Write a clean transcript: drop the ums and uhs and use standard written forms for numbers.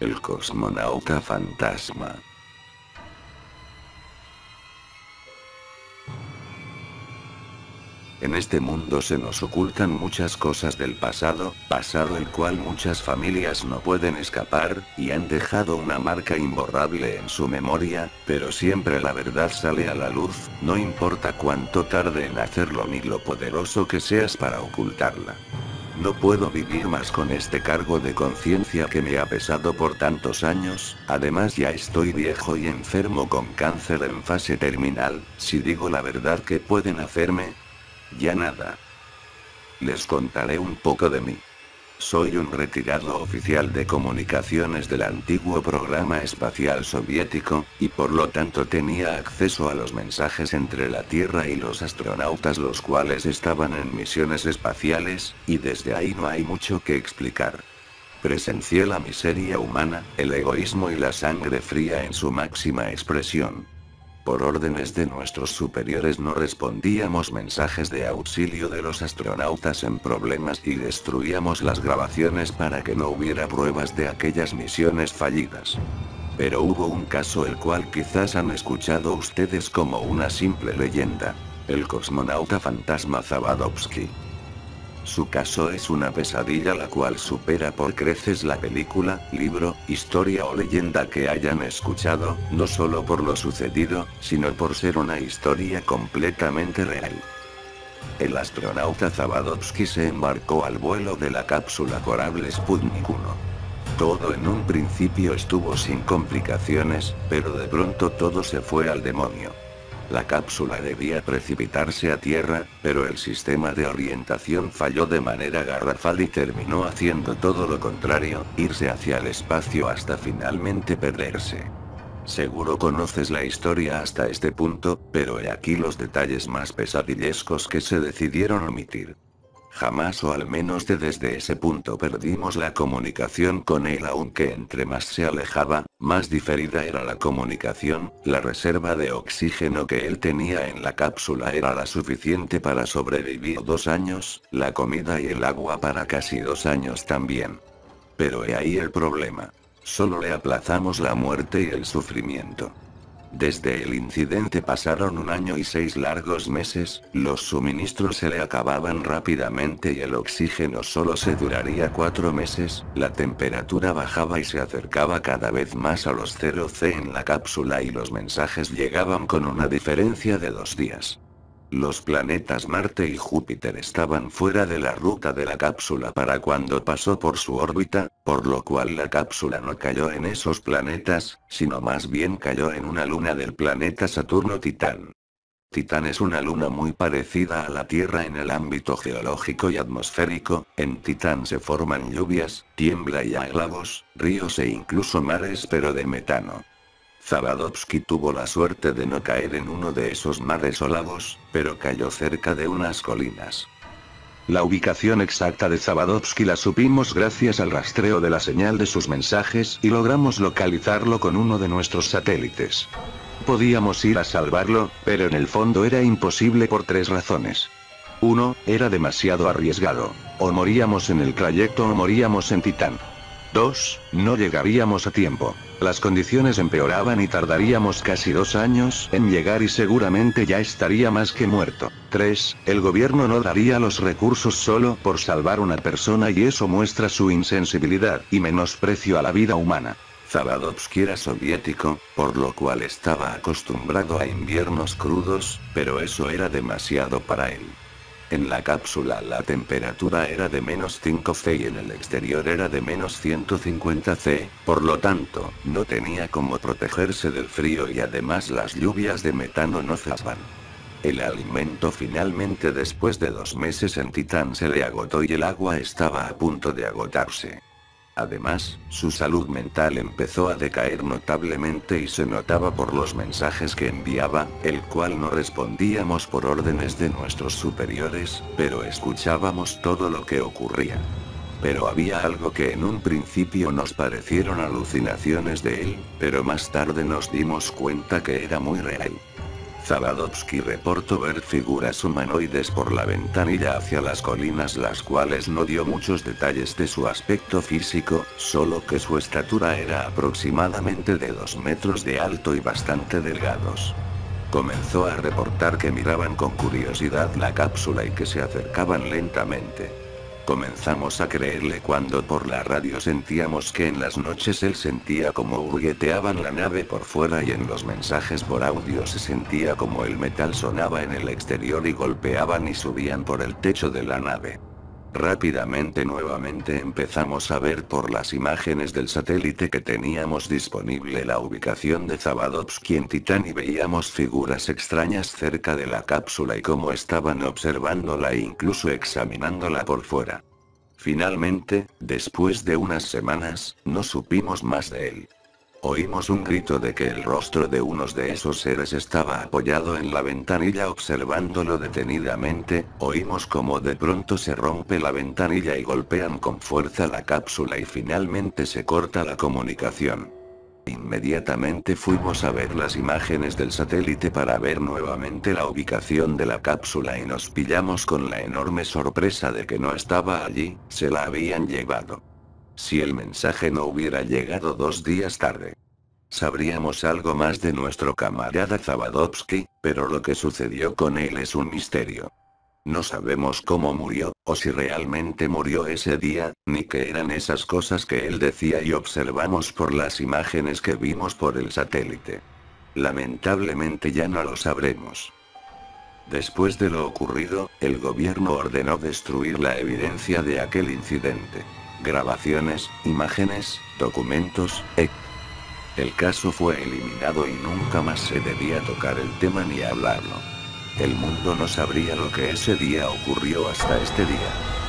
El cosmonauta fantasma. En este mundo se nos ocultan muchas cosas del pasado, pasado el cual muchas familias no pueden escapar, y han dejado una marca imborrable en su memoria, pero siempre la verdad sale a la luz, no importa cuánto tarde en hacerlo ni lo poderoso que seas para ocultarla. No puedo vivir más con este cargo de conciencia que me ha pesado por tantos años, además ya estoy viejo y enfermo con cáncer en fase terminal. Si digo la verdad, ¿qué pueden hacerme? Ya nada. Les contaré un poco de mí. Soy un retirado oficial de comunicaciones del antiguo programa espacial soviético, y por lo tanto tenía acceso a los mensajes entre la Tierra y los astronautas, los cuales estaban en misiones espaciales, y desde ahí no hay mucho que explicar. Presencié la miseria humana, el egoísmo y la sangre fría en su máxima expresión. Por órdenes de nuestros superiores no respondíamos mensajes de auxilio de los astronautas en problemas y destruíamos las grabaciones para que no hubiera pruebas de aquellas misiones fallidas. Pero hubo un caso el cual quizás han escuchado ustedes como una simple leyenda: el cosmonauta fantasma Zavadovsky. Su caso es una pesadilla la cual supera por creces la película, libro, historia o leyenda que hayan escuchado, no solo por lo sucedido, sino por ser una historia completamente real. El astronauta Zavadovsky se embarcó al vuelo de la cápsula Corable Sputnik 1. Todo en un principio estuvo sin complicaciones, pero de pronto todo se fue al demonio. La cápsula debía precipitarse a tierra, pero el sistema de orientación falló de manera garrafal y terminó haciendo todo lo contrario, irse hacia el espacio hasta finalmente perderse. Seguro conoces la historia hasta este punto, pero he aquí los detalles más pesadillescos que se decidieron omitir. Jamás, o al menos desde ese punto, perdimos la comunicación con él, aunque entre más se alejaba, más diferida era la comunicación. La reserva de oxígeno que él tenía en la cápsula era la suficiente para sobrevivir 2 años, la comida y el agua para casi 2 años también. Pero he ahí el problema. Solo le aplazamos la muerte y el sufrimiento. Desde el incidente pasaron 1 año y 6 largos meses, los suministros se le acababan rápidamente y el oxígeno solo se duraría 4 meses, la temperatura bajaba y se acercaba cada vez más a los 0 C en la cápsula y los mensajes llegaban con una diferencia de 2 días. Los planetas Marte y Júpiter estaban fuera de la ruta de la cápsula para cuando pasó por su órbita, por lo cual la cápsula no cayó en esos planetas, sino más bien cayó en una luna del planeta Saturno Titán. Titán es una luna muy parecida a la Tierra en el ámbito geológico y atmosférico. En Titán se forman lluvias, tiembla y hay lagos, ríos e incluso mares, pero de metano. Zavadovsky tuvo la suerte de no caer en uno de esos mares o lagos, pero cayó cerca de unas colinas. La ubicación exacta de Zavadovsky la supimos gracias al rastreo de la señal de sus mensajes y logramos localizarlo con uno de nuestros satélites. Podíamos ir a salvarlo, pero en el fondo era imposible por 3 razones. 1, era demasiado arriesgado. O moríamos en el trayecto o moríamos en Titán. 2, no llegaríamos a tiempo. Las condiciones empeoraban y tardaríamos casi 2 años en llegar y seguramente ya estaría más que muerto. 3, el gobierno no daría los recursos solo por salvar una persona y eso muestra su insensibilidad y menosprecio a la vida humana. Zavadovsky era soviético, por lo cual estaba acostumbrado a inviernos crudos, pero eso era demasiado para él. En la cápsula la temperatura era de -5 C y en el exterior era de -150 C, por lo tanto, no tenía cómo protegerse del frío y además las lluvias de metano no cesaban. El alimento finalmente después de 2 meses en Titán se le agotó y el agua estaba a punto de agotarse. Además, su salud mental empezó a decaer notablemente y se notaba por los mensajes que enviaba, el cual no respondíamos por órdenes de nuestros superiores, pero escuchábamos todo lo que ocurría. Pero había algo que en un principio nos parecieron alucinaciones de él, pero más tarde nos dimos cuenta que era muy real. Zavadovsky reportó ver figuras humanoides por la ventanilla hacia las colinas, las cuales no dio muchos detalles de su aspecto físico, solo que su estatura era aproximadamente de 2 metros de alto y bastante delgados. Comenzó a reportar que miraban con curiosidad la cápsula y que se acercaban lentamente. Comenzamos a creerle cuando por la radio sentíamos que en las noches él sentía como hurgueteaban la nave por fuera y en los mensajes por audio se sentía como el metal sonaba en el exterior y golpeaban y subían por el techo de la nave. Rápidamente nuevamente empezamos a ver por las imágenes del satélite que teníamos disponible la ubicación de Zavadovsky en Titán y veíamos figuras extrañas cerca de la cápsula y cómo estaban observándola e incluso examinándola por fuera. Finalmente, después de unas semanas, no supimos más de él. Oímos un grito de que el rostro de uno de esos seres estaba apoyado en la ventanilla observándolo detenidamente, oímos como de pronto se rompe la ventanilla y golpean con fuerza la cápsula y finalmente se corta la comunicación. Inmediatamente fuimos a ver las imágenes del satélite para ver nuevamente la ubicación de la cápsula y nos pillamos con la enorme sorpresa de que no estaba allí, se la habían llevado. Si el mensaje no hubiera llegado 2 días tarde, sabríamos algo más de nuestro camarada Zavadovsky, pero lo que sucedió con él es un misterio. No sabemos cómo murió, o si realmente murió ese día, ni qué eran esas cosas que él decía y observamos por las imágenes que vimos por el satélite. Lamentablemente ya no lo sabremos. Después de lo ocurrido, el gobierno ordenó destruir la evidencia de aquel incidente. Grabaciones, imágenes, documentos, etc. El caso fue eliminado y nunca más se debía tocar el tema ni hablarlo. El mundo no sabría lo que ese día ocurrió hasta este día.